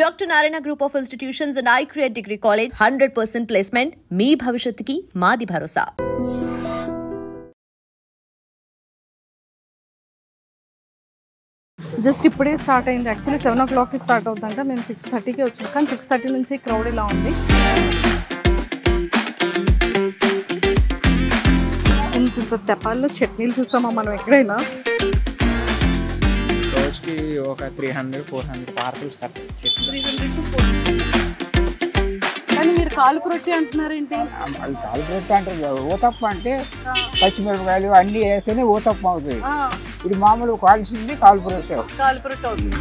Dr. Narayana Group of Institutions and iCreate Degree College 100% placement. మీ భవిష్యత్తుకి మాది భరోసా. Just ఇప్పుడే start అయింది. యాక్చువల్లీ 7 o'clockకి స్టార్ట్ అవుతుందంట. మేము 6:30కి వచ్చాం, కానీ 6:30 నుంచి క్రౌడ్ ఇలా ఉంది. ఇంత తెపాల్లో చట్నీలు చూసామా మనం ఎక్కడైనా? రోజుకి ఒక 300-400 పార్సల్స్ కట్టాలి. కానీ మీరు కాలుపు రొట్టె అంటున్నారేంటి? అది కాలుపు రొట్టె అంటారు. ఊతప్ప అంటే పచ్చిమిరపకాయలు అన్నీ వేస్తేనే ఊతప్ప అవుతుంది. ఇది మామూలు కాల్చింది కాలుపు రొట్టె. కాలుపు రొట్టె అవుతుంది.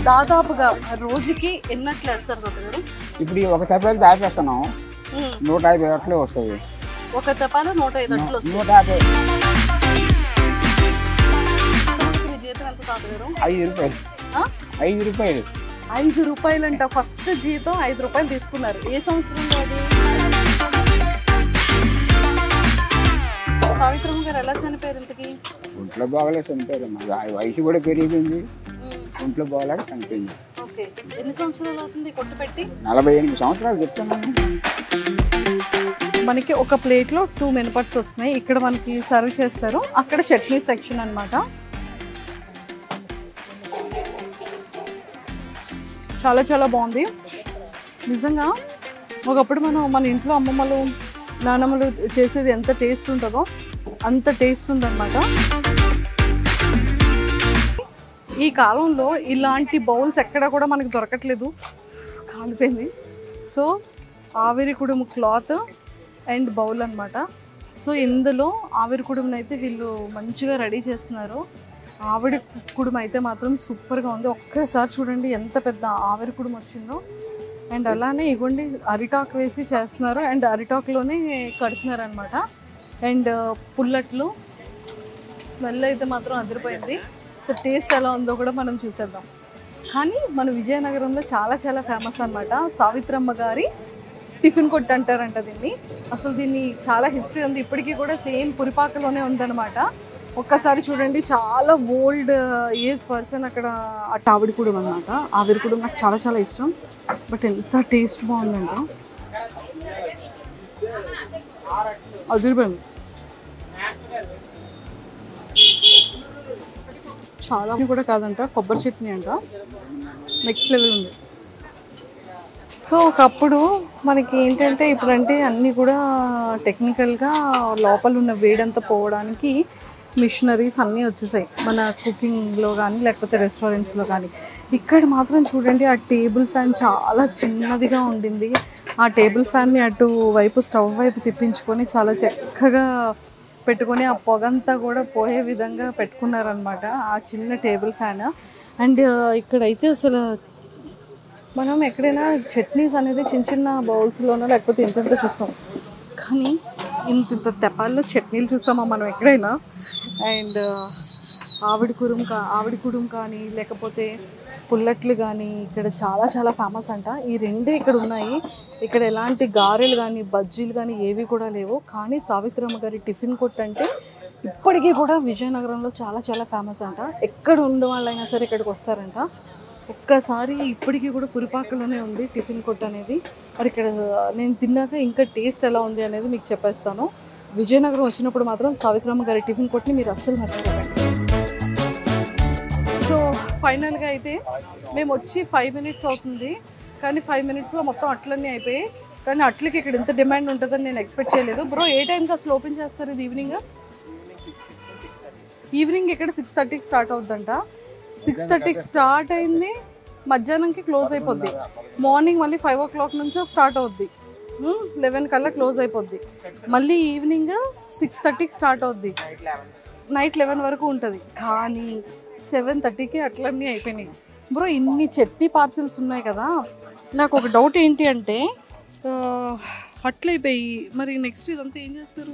దాదాపుగా రోజుకి ఎన్నట్లు వేస్తారు గారు? ఇప్పుడు ఒక తెప్పలు దాపేస్తున్నాం, 150 అట్లే వస్తుంది. ఒక తెపాల 105 అట్లు వస్తుంది. 150. జీతం ఎంత తాతగారు? 5 రూపాయలు. 5 రూపాయలు. 5 రూపాయలు అంట. ఫస్ట్ జీతం 5 రూపాయలు తీసుకున్నారు. ఏ సంవత్సరంలో అది? సావిత్రమ్మ గారు ఎలా చనిపోయారు ఇంతకి? ఒంట్లో బాగలేదు చనిపోయారు. వయసు కూడా పెరిగింది, ఒంట్లో బాగలేక చనిపోయింది. ఓకే, ఎన్ని సంవత్సరాలు అవుతుంది కొట్టు పెట్టి? 48 సంవత్సరాలు చెప్తున్నాను. మనకి ఒక ప్లేట్లో 2 మినపట్స్ వస్తున్నాయి. ఇక్కడ మనకి సర్వ్ చేస్తారు. అక్కడ చట్నీ సెక్షన్ అన్నమాట. చాలా చాలా బాగుంది నిజంగా. ఒకప్పుడు మన ఇంట్లో అమ్మమ్మలు నాన్నమ్మలు చేసేది ఎంత టేస్ట్ ఉంటుందో అంత టేస్ట్ ఉందన్నమాట. ఈ కాలంలో ఇలాంటి బౌల్స్ ఎక్కడ కూడా మనకు దొరకట్లేదు, కాలిపోయింది. సో ఆవిరి కుడుము క్లాత్ అండ్ బౌల్ అన్నమాట. సో ఇందులో ఆవిరి కుడుమును అయితే వీళ్ళు మంచిగా రెడీ చేస్తున్నారు. ఆవిరి కుడుము అయితే మాత్రం సూపర్గా ఉంది. ఒక్కసారి చూడండి ఎంత పెద్ద ఆవిరి కుడుము వచ్చిందో. అండ్ అలానే ఇగోండి అరిటాకు వేసి చేస్తున్నారు, అండ్ అరిటాకులోనే కడుతున్నారు అనమాట. అండ్ పుల్లట్లు స్మెల్ అయితే మాత్రం అదిరిపోయింది. సో టేస్ట్ ఎలా ఉందో కూడా మనం చూసేద్దాం. కానీ మన విజయనగరంలో చాలా చాలా ఫేమస్ అనమాట సావిత్రమ్మ గారి టిఫిన్ కొట్టు అంటారంట దీన్ని. అసలు దీన్ని చాలా హిస్టరీ ఉంది. ఇప్పటికీ కూడా సేమ్ పురిపాకలోనే ఉందన్నమాట. ఒక్కసారి చూడండి, చాలా ఓల్డ్ ఏజ్ పర్సన్ అక్కడ ఆ ఆవిరి కుడుము అన్నమాట. ఆవిరి కుడుము నాకు చాలా చాలా ఇష్టం. బట్ ఎంత టేస్ట్ బాగుందంట, అదిరిపోయింది. చాలా కూడా కాదంట, కొబ్బరి చట్నీ అంట. నెక్స్ట్ లెవెల్ ఉంది. సో ఒకప్పుడు మనకి ఏంటంటే, ఇప్పుడంటే అన్నీ కూడా టెక్నికల్గా లోపల ఉన్న వేడంతా పోవడానికి మిషనరీస్ అన్నీ వచ్చేసాయి మన కుకింగ్లో కానీ లేకపోతే రెస్టారెంట్స్లో కానీ. ఇక్కడ మాత్రం చూడండి, ఆ టేబుల్ ఫ్యాన్ చాలా చిన్నదిగా ఉండింది. ఆ టేబుల్ ఫ్యాన్ని అటు వైపు స్టవ్ వైపు తిప్పించుకొని చాలా చక్కగా పెట్టుకొని ఆ పొగంతా కూడా పోయే విధంగా పెట్టుకున్నారనమాట ఆ చిన్న టేబుల్ ఫ్యాన్. అండ్ ఇక్కడైతే అసలు మనం ఎక్కడైనా చట్నీస్ అనేది చిన్న చిన్న బౌల్స్లోనో లేకపోతే ఇంత చూస్తాం, కానీ ఇంత తెపాల్లో చట్నీలు చూస్తామా మనం ఎక్కడైనా? అండ్ ఆవిడి కుడుము కానీ లేకపోతే పుల్లట్లు కానీ ఇక్కడ చాలా చాలా ఫేమస్ అంట. ఈ రెండే ఇక్కడ ఉన్నాయి. ఇక్కడ ఎలాంటి గారెలు కానీ బజ్జీలు కానీ ఏవి కూడా లేవు. కానీ సావిత్రమ్మ గారి టిఫిన్ కొట్టు అంటే ఇప్పటికీ కూడా విజయనగరంలో చాలా చాలా ఫేమస్ అంట. ఎక్కడ ఉండే వాళ్ళైనా సరే ఇక్కడికి వస్తారంట. ఒక్కసారి ఇప్పటికీ కూడా పురిపాకలోనే ఉంది టిఫిన్ కొట్టు అనేది. మరి ఇక్కడ నేను తిన్నాక ఇంకా టేస్ట్ ఎలా ఉంది అనేది మీకు చెప్పేస్తాను. విజయనగరం వచ్చినప్పుడు మాత్రం సావిత్రమ్మ గారి టిఫిన్ కొట్టుని మీరు అస్సలు మర్చిపోకండి. సో ఫైనల్గా అయితే మేము వచ్చి 5 minutes అవుతుంది, కానీ 5 minutesలో మొత్తం అట్లన్నీ అయిపోయాయి. కానీ అట్లకి ఇక్కడ ఎంత డిమాండ్ ఉంటుందని నేను ఎక్స్పెక్ట్ చేయలేదు. బ్రో, ఏ టైంకి అసలు ఓపెన్ చేస్తారు ఇది? ఈవినింగ్ ఇక్కడ 6:30కి స్టార్ట్ అవుద్దంట. 6:30కి స్టార్ట్ అయింది, మధ్యాహ్నంకి క్లోజ్ అయిపోద్ది. మార్నింగ్ మళ్ళీ 5 o'clock నుంచో స్టార్ట్ అవుద్ది, 11 కల్లా క్లోజ్ అయిపోద్ది. మళ్ళీ ఈవినింగ్ 6:30కి స్టార్ట్ అవుద్ది, నైట్ 11 వరకు ఉంటుంది. కానీ 7:30కి అట్లన్నీ అయిపోయినాయి. బ్రో, ఇన్ని చట్నీ పార్సిల్స్ ఉన్నాయి కదా, నాకు ఒక డౌట్ ఏంటి అంటే అట్లయిపోయి మరి నెక్స్ట్ ఇదంతా ఏం చేస్తారు?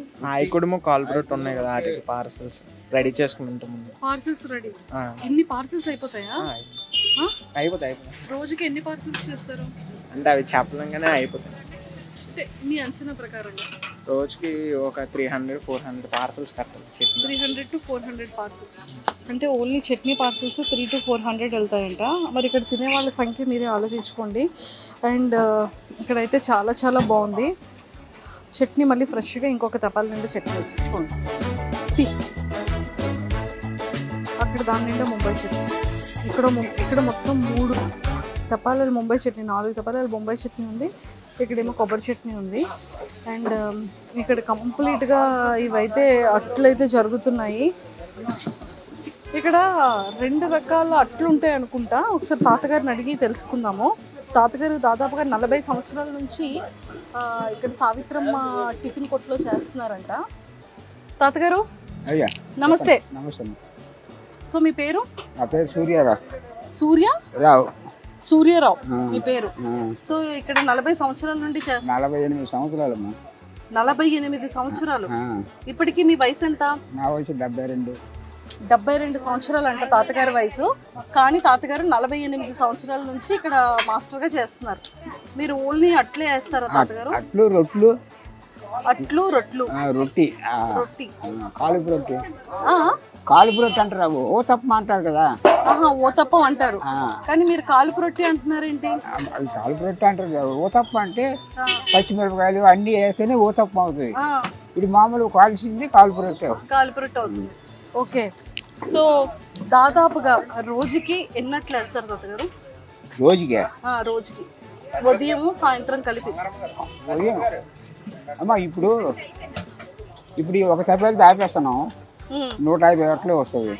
కుడుము కాలుపు రొట్టె ఉన్నాయి కదా, వాటికి పార్సల్స్ రెడీ చేసుకుంటాం. Parcels ready? ఇన్ని పార్సిల్స్ అయిపోతాయా? అయిపోతాయి. రోజుకి ఎన్ని పార్సిల్స్ చేస్తారు అంటే అవి చెప్పలంగానే అయిపోతాయి. మీ అంచనా ప్రకారంగా రోజుకి ఒక 300-400 పార్సల్స్ కట్టాలి చట్నీ. 300 to 400 parcels. అంటే ఓన్లీ చట్నీ పార్సల్స్ 300 to 400 వెళ్తాయంట. మరి ఇక్కడ తినే వాళ్ళ సంఖ్య మీరే ఆలోచించుకోండి. అండ్ ఇక్కడైతే చాలా చాలా బాగుంది చట్నీ. మళ్ళీ ఫ్రెష్గా ఇంకొక తపాల నిండా చట్నీ వచ్చి చూడండి. అక్కడ దాని నిండా ముంబై చట్నీ. ఇక్కడ మొత్తం 3 తపాలాలు ముంబై చట్నీ, 4 తపాలాలు ముంబై చట్నీ ఉంది. ఇక్కడేమో కొబ్బరి చట్నీ ఉంది. అండ్ ఇక్కడ కంప్లీట్గా ఇవైతే అట్లయితే జరుగుతున్నాయి. ఇక్కడ 2 రకాల అట్లు ఉంటాయి అనుకుంటా. ఒకసారి తాతగారిని అడిగి తెలుసుకుందాము. తాతగారు దాదాపుగా 40 సంవత్సరాల నుంచి ఇక్కడ సావిత్రమ్మ టిఫిన్ కొట్లో చేస్తున్నారంట. తాతగారు నమస్తే. నమస్తే. సో మీ పేరు? నా పేరు సూర్యారావు. సూర్యారావు మీ పేరు. సో ఇక్కడ 40 సంవత్సరాల నుండి చేస్తారు. 48 సంవత్సరాలమ్మా. 48 సంవత్సరాలు. ఇప్పటికి మీ వయసు ఎంత? నా వయసు 72. 72 సంవత్సరాలు అంట తాతగారి వయసు. కానీ తాతగారు 48 సంవత్సరాల నుంచి ఇక్కడ మాస్టర్గా చేస్తున్నారు. మీరు ఓన్లీ అట్లే వేస్తారా తాతగారు? అట్లు రొట్లు. రొట్టి కాలుపు రొట్టి అంటారు. ఓతప్ప అంటారు కదా. ఓతప్పం అంటారు. కానీ మీరు కాలుపు రొట్టి అంటున్నారేంటి? కాలుపు రొట్టి అంటారు. ఓతప్ప అంటే పచ్చిమిరపకాయలు అన్ని వేస్తేనే ఓతప్ప అవుతుంది. ఇది మామూలు కాల్చింది కాలుపు రొట్టి అవుతుంది. ఓకే. సో దాదాపుగా రోజుకి ఎన్నట్లు వేస్తారు తాతగారు? రోజుకి ఉదయం సాయంత్రం కలిపి. అమ్మా ఇప్పుడు ఒక తపాలు దాపేస్తున్నాం. 150 అట్లు వస్తుంది.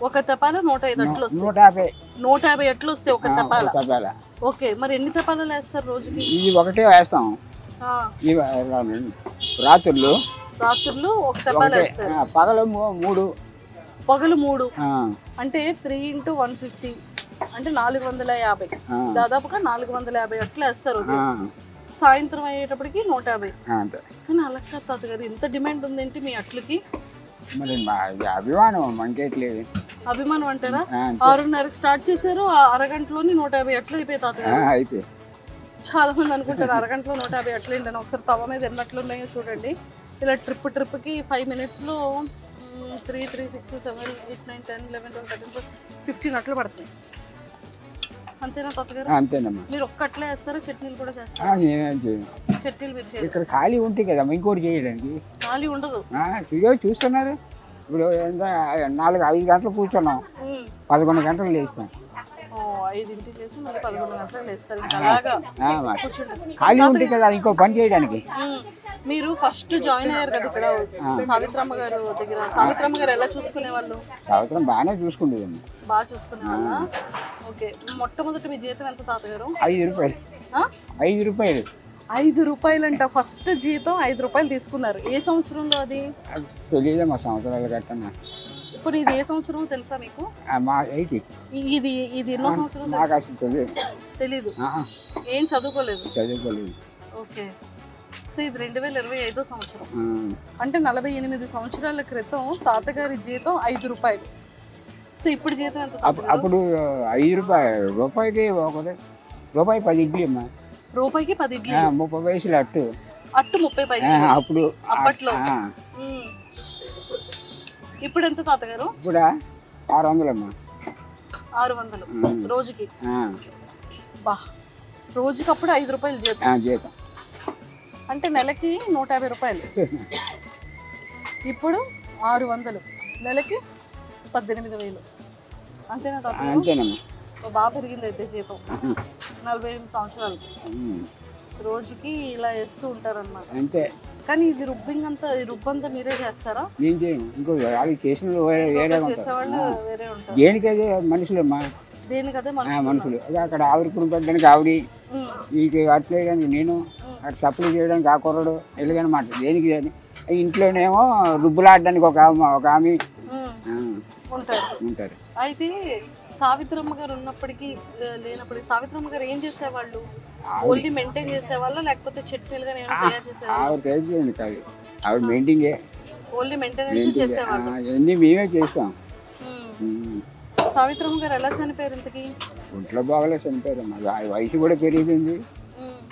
ఒక తపాల 105 అట్లు వస్తాయి. 150 అట్లు వస్తాయి ఒక తపాల. ఓకే. మరి ఎన్ని తపాలాలు వేస్తారు రోజుకి? ఇది ఒకటే వేస్తాం. రాత్రులు ఒక తపాల వేస్తారు. పగలు 3 అంటే 3 into 150 అంటే 450. దాదాపుగా 450 అట్లు వేస్తారు. సాయంత్రం అయ్యేటప్పటికి 150. కానీ అలా కాదు తాతగారు, ఇంత డిమాండ్ ఉందేంటి మీ అట్లకి? మరి అభిమానం మనకేట్లేదు. అభిమానం అంటారా? 6:30కి స్టార్ట్ చేశారు, అరగంటలోని 150 అట్లు అయిపోయి తాతగారు. చాలా మంది అనుకుంటారు అరగంటలో 150 అట్లు ఏంటని. ఒకసారి తవ మీద ఎన్ని అట్లు ఉన్నాయో చూడండి. ఇలా ట్రిప్కి 5 minutesలో 3, 3, 6, 7, 8, 9, 10, 11, 12, 13, 15 అట్లు పడుతుంది. అంతేనా తాతగారు? అంతేనమ్మా. మీరు ఒక్క అట్లే వేస్తారా? చట్నీలు కూడా చేస్తారా? చట్నీలు మీరు చేయరు. ఇక్కడ ఖాళీ ఉంటాయి కదా ఇంకోటి చేయడానికి. ఖాళీ ఉండదు. చూస్తున్నారు ఇప్పుడు 4-5 గంటలు కూర్చున్నాం, 11 గంటలు లేస్తాం. 5ంటికి లేసి మళ్ళీ 11 గంటలకు లేస్తారు. అలాగా ఖాళీ ఉంటాయి కదా ఇంకో పని చేయడానికి. మీరు ఫస్ట్ జాయిన్ అయ్యారు కదా ఇక్కడ సావిత్రమ్మ గారు దగ్గర. సావిత్రమ్మ గారు ఎలా చూసుకునే వాళ్ళు? సావిత్రమ్మ బాగానే చూసుకుండేదండి. బాగా చూసుకునే వాళ్ళ. ఓకే. మొట్టమొదటి మీ జీతం ఎంత తాతగారు? 5 రూపాయలు. 5 రూపాయలు. 5 రూపాయలు అంట. ఫస్ట్ జీతం 5 రూపాయలు తీసుకున్నారు. ఏ సంవత్సరంలో అది? తెలియదు మా సంవత్సరాలు కట్టన్నా. ఇప్పుడు ఇది ఏ సంవత్సరం తెలుసా మీకు? ఇది ఎన్నో సంవత్సరం? నాకు అసలు తెలీదు. ఏం చదువుకోలేదు. ఓకే. సో ఇది 2025 సంవత్సరం. అంటే 48 సంవత్సరాల క్రితం తాతగారి జీతం 5 రూపాయలు. సో ఇప్పుడు జీతం ఎంత? అప్పుడు 5 రూపాయలు. రూపాయికి 10 ఇడ్లీ అమ్మా. రూపాయికి 10 ఇడ్లీ. 30 పైసలు అట్టు 30 పైసలు అప్పుడు అప్పట్లో. ఇప్పుడు ఎంత తాతగారు? ఇప్పుడు 600 అమ్మా. 600 రోజుకి. బా, రోజుకి అప్పుడు 5 రూపాయలు జీతం. అంటే నెలకి 150 రూపాయలు. ఇప్పుడు 600, నెలకి 18,000. అంతేనా తాతగారు? అంతేనమ్మా. బాగా పెరిగింది అయితే జీతం 48 సంవత్సరాలు. రోజుకి ఇలా వేస్తూ ఉంటారన్నమాట. అంతే. కానీ ఇది రుబ్బంతా మీరే చేస్తారా? నేను చేయను. ఇంకో చేసేవాళ్ళు వేరే ఉంటారు. దేనికదే మనుషులమ్మా. దేనికదే మనుషులు. అక్కడ ఆవిరికుని పెట్టడానికి ఆవిడి, నీకు అట్లా వేయడానికి నేను, అక్కడ సప్లై చేయడానికి ఆ కుర్రడు ఎలాగనమాట. దేనికి ఇంట్లోనేమో రుబ్బులాడడానికి ఒక ఆమె ఉంటారు. అయితే సావిత్రమ్మ గారు ఉన్నప్పటికీ లేనప్పటికీ సావిత్రమ్మ గారు ఏం చేసేవాళ్ళు? ఓన్లీ మెయింటైన్ చేసేవాళ్ళ లేకపోతే చట్నీలు కానీ తయారు చేసేవాళ్ళు? ఆవిడ తయారు చేయండి కాదు, ఆవిడ మెయింటైన్ ఓన్లీ మెయింటెనెన్స్ చేసేవాళ్ళు. అన్నీ మేమే చేస్తాం. సావిత్రమ్మ గారు ఎలా చనిపోయారు ఇంతకీ? ఒంట్లో బాగాలే చనిపోయారు. వయసు కూడా పెరిగిపోయింది.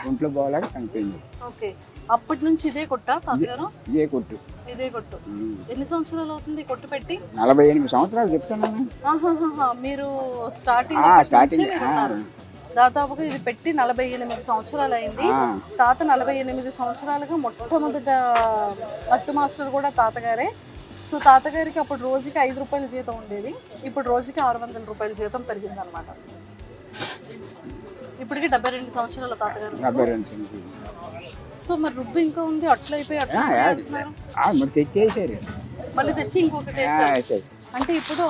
ఒంట్లో పోవాలని చనిపోయింది. ఓకే, అప్పటి నుంచి ఇదే కొట్టా తాతగారు? ఇదే కొట్టు. ఇదే కొట్టు. ఎన్ని సంవత్సరాలు అవుతుంది కొట్టు పెట్టి? 48 సంవత్సరాలు చెప్తున్నాను. మీరు స్టార్టింగ్ దాదాపుగా ఇది పెట్టి 48 సంవత్సరాలు అయింది. తాత 48 సంవత్సరాలుగా మొట్టమొదట అట్టు మాస్టర్ కూడా తాతగారే. సో తాతగారికి అప్పుడు రోజుకి 5 రూపాయల జీతం ఉండేది, ఇప్పుడు రోజుకి 600 రూపాయల జీతం పెరిగింది అనమాట. ఇప్పటికి 72 సంవత్సరాల తాతగారు. సో మరి రుబ్బు ఇంకా ఉంది, అట్లా అయిపోయి అట్లా తెచ్చేసారు, మళ్ళీ తెచ్చి ఇంకొకటి అంటే ఇప్పుడు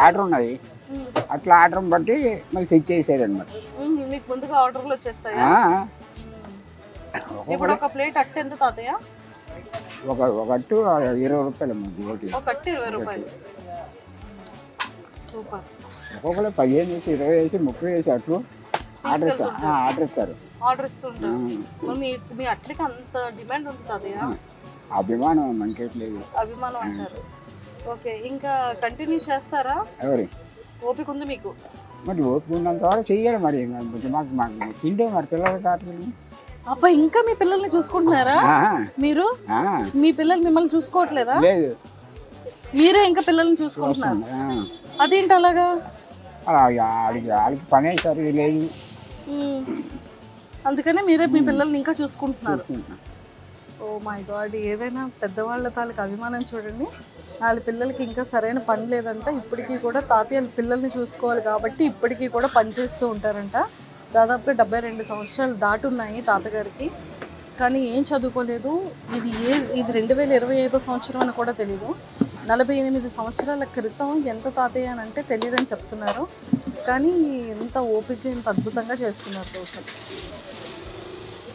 ఆర్డర్ ఉన్నది, అట్లా ఆర్డర్ బట్టి మళ్ళీ తెచ్చేసారు అనమాట. మీకు ముందుగా ఆర్డర్లు వచ్చేస్తాయా? ఇప్పుడు ఒక ప్లేట్ అట్టు ఎంత తాతయ్య? ఒక అట్టు 20 రూపాయలు. ఒక అట్టు 20 రూపాయలు. సూపర్. ఒక్కొక్కరు 15 వేసి 20 వేసి 30 వేసి అట్లు ఆర్డర్ ఇస్తారు. ఆర్డర్ ఇస్తుంటారు. మీ అట్లకి అంత డిమాండ్ ఉంది తాతయ్య? అభిమానం మనకేట్లేదు. అభిమానం అంటారు. ఓకే, ఇంకా కంటిన్యూ చేస్తారా? ఎవరి ఓపిక ఉంది మీకు? మరి ఓపిక ఉన్నంత వరకు చెయ్యాలి. మరి మాకు తింటే మరి పిల్లలు కాటుకుని అబ్బా, ఇంకా మీ పిల్లల్ని చూసుకుంటున్నారా మీరు? మీ పిల్లలు మిమ్మల్ని చూసుకోవట్లేదా? లేదు, మీరే ఇంకా పిల్లల్ని చూసుకుంటున్నారు. అదేంటి అలాగా? వాళ్ళకి పని సరిగా లేదు, అందుకనే మీరే మీ పిల్లల్ని ఇంకా చూసుకుంటున్నారు. ఓ మై గాడ్, ఏదైనా పెద్దవాళ్ళ తాలూకు అభిమానం చూడండి. వాళ్ళ పిల్లలకి ఇంకా సరైన పని లేదంట, ఇప్పటికీ కూడా తాతయ్య పిల్లల్ని చూసుకోవాలి కాబట్టి ఇప్పటికీ కూడా పని చేస్తూ ఉంటారంట. దాదాపుగా 72 సంవత్సరాలు దాటున్నాయి తాతగారికి, కానీ ఏం చదువుకోలేదు. ఇది 2025 సంవత్సరం అని కూడా తెలీదు. 48 సంవత్సరాల క్రితం ఎంత తాతయ్య అని అంటే తెలియదని చెప్తున్నారు, కానీ ఎంత ఓపిక, ఎంత అద్భుతంగా చేస్తున్నారు రోజు.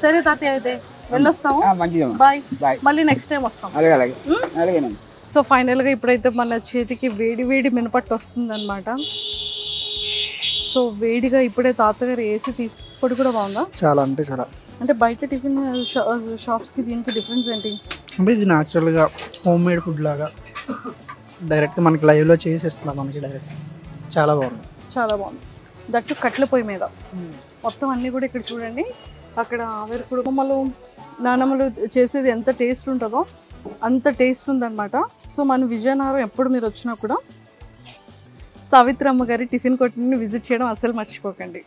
సరే తాతయ్య, అయితే వెళ్ళొస్తాము. బాయ్. మళ్ళీ నెక్స్ట్ టైం వస్తాం. సో ఫైనల్గా ఇప్పుడైతే మన చేతికి వేడి వేడి మినపట్టు వస్తుందన్నమాట. సో వేడిగా ఇప్పుడే తాతగారు వేసి ఇప్పుడు కూడా బాగుందా? చాలా అంటే చాలా. అంటే బయట టిఫిన్ షాప్స్కి దీనికి డిఫరెన్స్ ఏంటి అంటే ఇది న్యాచురల్గా హోమ్ మేడ్ ఫుడ్ లాగా డైరెక్ట్ మనకి లైవ్లో చేసేస్తున్నాం మనకి డైరెక్ట్. చాలా బాగుంది, చాలా బాగుంది. దట్టు కట్ల పొయ్యి మీద మొత్తం అన్నీ కూడా ఇక్కడ చూడండి. అక్కడ ఆవిరి కుటుంబాలు నానమ్మలు చేసేది ఎంత టేస్ట్ ఉంటుందో అంత టేస్ట్ ఉందన్నమాట. సో మన విజయనగరం ఎప్పుడు మీరు వచ్చినా కూడా సావిత్రమ్మ గారి టిఫిన్ కొట్టుని విజిట్ చేయడం అస్సలు మర్చిపోకండి.